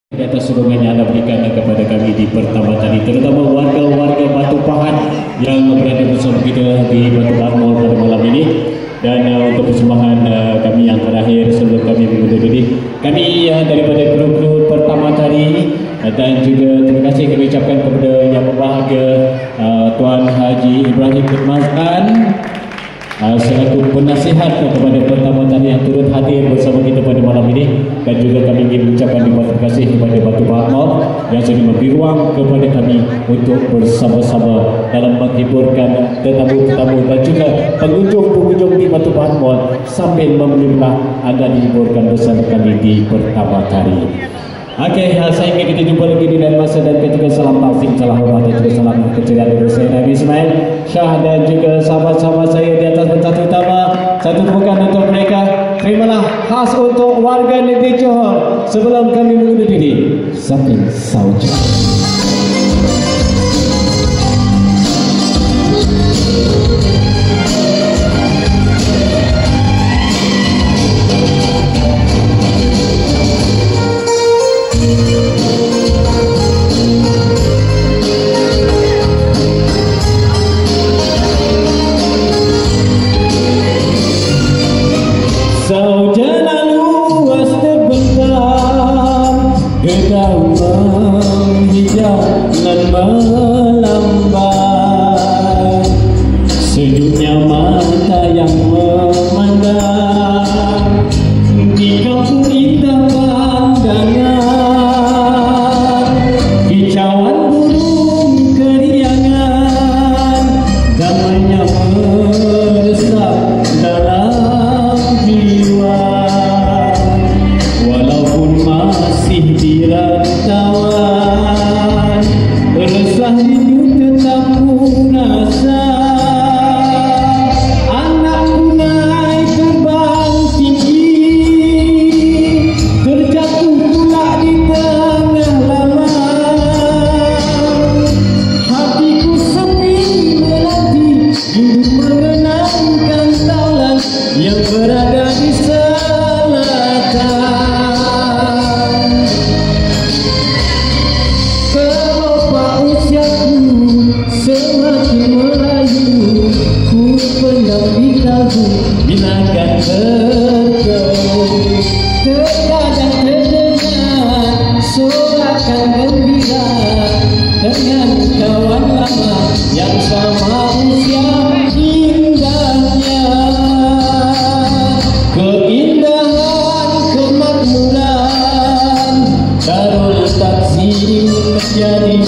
atas sokongan yang anda berikan kepada kami di pertama tadi, terutama warga-warga Batu Pahat yang berada bersama kita di Batu Pahat Mall pada malam ini. Dan untuk persembahan kami yang terakhir sebelum kami mengundur diri, kami daripada kru-kru pertama tadi, dan juga terima kasih kami ucapkan kepada yang berbahagia Tuan Haji Ibrahim Khidmatan selaku penasihat kepada pertama tadi yang turut hadir bersama kita pada malam ini. Dan juga kami ingin mengucapkan terima kasih kepada Batu Pahat Mall yang sudah memberi ruang kepada kami untuk bersama-sama dalam menghiburkan tetamu-tetamu dan juga pengunjung-pengunjung di Batu Pahat Mall sambil memelihara anda dihiburkan bersama kami di pertama tadi. Okey, saya ingin kita jumpa lagi di lain masa dan ketika salam takzim, salam hormat dan juga salam keceriaan dari saya Nabi Ismail Shah dan juga sahabat-sahabat saya di atas pentas utama. Satu tepukan untuk mereka. Terimalah khas untuk warga negeri Johor sebelum kami mengundur diri. Samping Sauja. Saujana luas terbentang, gedau menghijau dan melambai, sejuknya mata yang memandang di kampung indah pandangan, kicauan burung keriangan, damainya meresap dalam jiwa. Walaupun masih di rantauan, resah rindu tetap ku rasa. Anakku naik terbang tinggi, terjatuh pula di tengah laman. Hatiku sepi melati, rindu mengenangkan taulan yang berada di selatan. Kelopak usiaku semakin merayu, ku pendam di kalbu bila akan bertemu. Terkadang terdengar sorakan gembira dengan kawan lama yang sama usia indahnya. Keindahan kemakmuran Darul Takzim menjadi